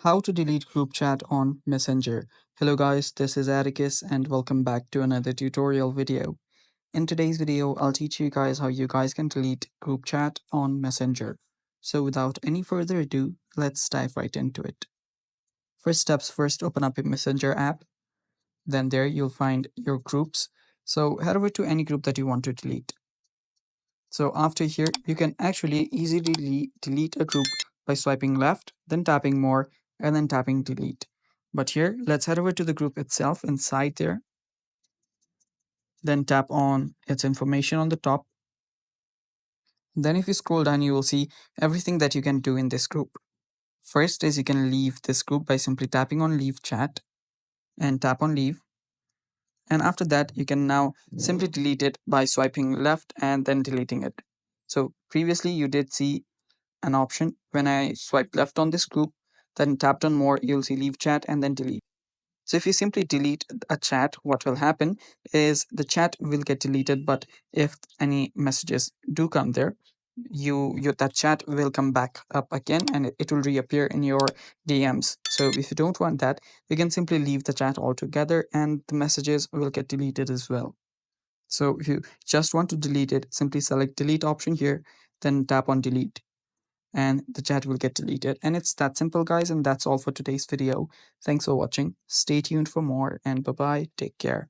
How to delete group chat on Messenger. Hello guys, this is Atticus and welcome back to another tutorial video. In today's video, I'll teach you guys how you guys can delete group chat on Messenger. So without any further ado, let's dive right into it. First steps first, open up your Messenger app. Then there you'll find your groups. So head over to any group that you want to delete. So after here, you can actually easily delete a group by swiping left, then tapping more, and then tapping delete. But here, let's head over to the group itself inside there, then tap on its information on the top. Then if you scroll down, you will see everything that you can do in this group. First is you can leave this group by simply tapping on leave chat and tap on leave. And after that, you can now simply delete it by swiping left and then deleting it. So previously you did see an option. When I swipe left on this group, then tapped on more, you'll see leave chat and then delete. So if you simply delete a chat, what will happen is the chat will get deleted, but if any messages do come there, that chat will come back up again and it will reappear in your DMs. So if you don't want that, you can simply leave the chat altogether and the messages will get deleted as well. So if you just want to delete it, simply select delete option here, then tap on delete and the chat will get deleted. And it's that simple, guys. And that's all for today's video. Thanks for watching. Stay tuned for more and bye bye. Take care.